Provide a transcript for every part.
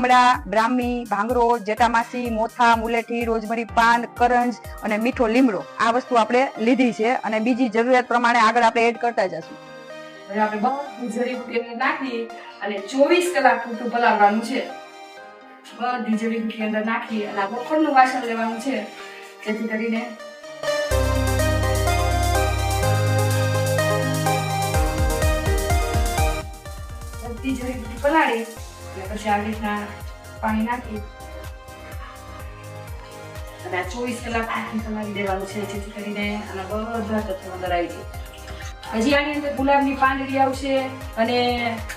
આમળા, બ્રાહ્મી, ભાંગરો, જટામાસી, મોથા, મુલેઠી, રોજમરી પાન, કરંજ અને મીઠો લીમડો આ વસ્તુ આપણે લીધી છે અને બીજી જરૂરિયાત પ્રમાણે આગળ આપણે એડ કરતા જશું. હવે આપણે બધી જડીબુટ્ટીને નાખી અને 24 કલાક પૂરતું પલાળવાનું છે. બધી જડીબુટ્ટી અંદર નાખી અને આ ગોખણનું વાસણ લેવાનું છે, જેથી કરીને બધી જડીબુટ્ટી પલાળી અને પછી આવી રીતના પાણી નાખી અને આ 24 કલાક પલાળી દેવાનું છે, જેથી કરીને આના બધા તત્વો અંદર આવી જાય. હજી આની અંદર ગુલાબની પાંદડી આવશે અને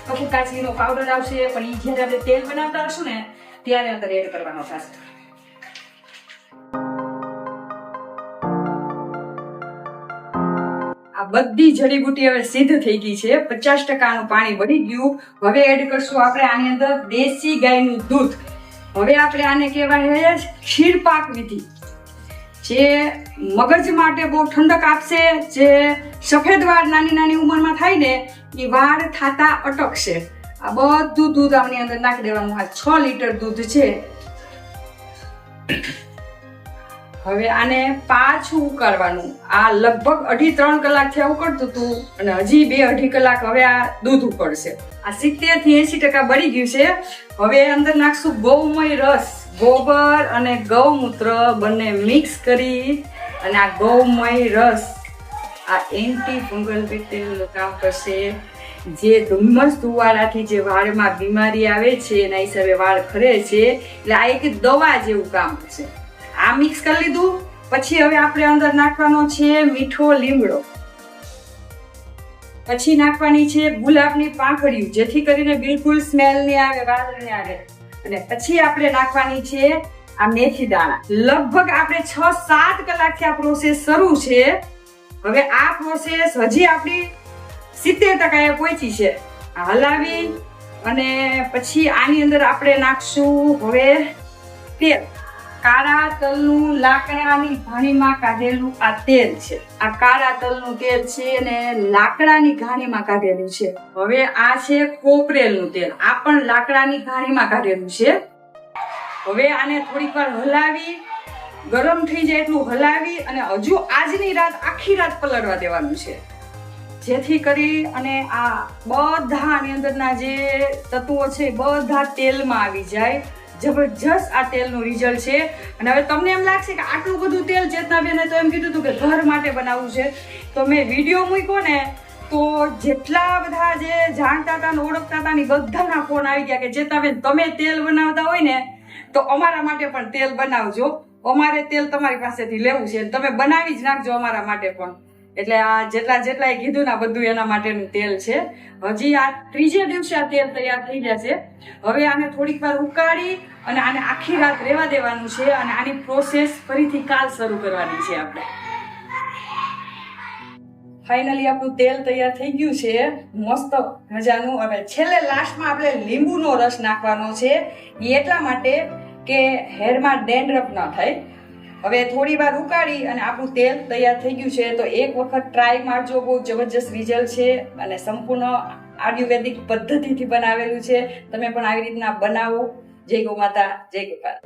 કપૂરકાચીનો પાવડર આવશે, પણ એ જ્યારે આપણે તેલ બનાવતા હશું ને ત્યારે અંદર એડ કરવાનો થશે. આ બધી જડીબુટ્ટી હવે સિદ્ધ થઈ ગઈ છે. 50% પાણી બળી ગયું. હવે એડ કરશું આપણે આની અંદર દેશી ગાયનું દૂધ. હવે આપણે આને કહેવાય ક્ષીરપાક વિધિ, જે મગજ માટે બહુ ઠંડક આપશે. જે સફેદ વાળ નાની નાની ઉંમરમાં થાય ને એ વાળ થાતા અટકશે. આ બધું દૂધ આની અંદર નાખી દેવાનું. આ 6 લીટર દૂધ છે. હવે આને પાછું ઉકાળવાનું. આ લગભગ 2.5-3 કલાક થયા ઉકળતું હતું અને હજી 2-2.5 કલાક હવે આ દૂધ ઉકળશે. આ 70 થી 80% બળી ગયું છે. હવે અંદર નાખશું ગૌમય રસ. ગોબર અને ગૌમૂત્ર બંને મિક્સ કરી અને આ ગૌમય રસ આ એન્ટી ફંગલ બેક્ટેરિયલ કામ કરશે. જે ધુમ્મસ ધુવાળાથી જે વાળમાં બીમારી આવે છે એના હિસાબે વાળ ખરે છે, એટલે આ એક દવા જેવું કામ કરશે. આ મિક્સ કરી લીધું. પછી હવે આપણે અંદર નાખવાનો છે મીઠો લીમડો. પછી નાખવાની છે ગુલાબની પાંખડીઓ, જેથી કરીને બિલકુલ સ્મેલ નહીં આવે, વાળ નહીં આવે. અને પછી આપણે નાખવાની છે આ મેથી દાણા. લગભગ આપણે 6-7 કલાકથી આ પ્રોસેસ શરૂ છે. હવે આ પ્રોસેસ હજી આપણી 70% પહોંચી છે. હલાવી અને પછી આની અંદર આપણે નાખશું હવે તેલ. કાળા તલનું લાકડાની ઘાણીમાં કાઢેલું આ તેલ છે. આ કાળા તલનું તેલ છે અને લાકડાની ઘાણીમાં કાઢેલું છે. હવે આ છે કોપરેલનું તેલ. આ પણ લાકડાની ઘાણીમાં કાઢેલું છે. હવે આને થોડીક વાર હલાવી, ગરમ થઈ જાય એટલું હલાવી અને હજુ આજની રાત આખી રાત પલળવા દેવાનું છે, જેથી કરી અને આ બધા આની અંદરના જે તત્વો છે બધા તેલમાં આવી જાય. જબરજસ્ત આ તેલનું રિઝલ્ટ છે. અને હવે તમને એમ લાગશે કે આટલું બધું તેલ ચેતનાબેને તો એમ કીધું હતું કે ઘર માટે બનાવવું છે, તો મેં વિડીયો મૂક્યો ને તો જેટલા બધા જે જાણતા હતા ને ઓળખતા હતા ને બધાના ફોન આવી ગયા કે ચેતનાબેન તમે તેલ બનાવતા હોય ને તો અમારા માટે પણ તેલ બનાવજો. અમારે તેલ તમારી પાસેથી લેવું છે, તમે બનાવી જ નાખજો અમારા માટે પણ. એટલે આ જેટલા કીધું ને બધું એના માટેનું તેલ છે. હજી આ 3જે દિવસે આ તેલ તૈયાર થઈ જશે. હવે આને થોડીક વાર ઉકાળી અને આને આખી રાત રહેવા દેવાનું છે અને આની પ્રોસેસ ફરીથી કાલ શરૂ કરવાની છે આપણે. ફાઇનલી આપણું તેલ તૈયાર થઈ ગયું છે, મસ્ત મજાનું. હવે છેલ્લે લાસ્ટમાં આપણે લીંબુનો રસ નાખવાનો છે, એ એટલા માટે કે હેરમાં ડેન્ડ્રફ ન થાય. હવે થોડી વાર ઉકાળી અને આપણું તેલ તૈયાર થઈ ગયું છે, તો એક વખત ટ્રાય મારજો. બહુ જબરજસ્ત રિઝલ્ટ છે અને સંપૂર્ણ આયુર્વેદિક પદ્ધતિથી બનાવેલું છે. તમે પણ આવી રીતના બનાવો. જય ગૌ માતા, જય ગોપાલ.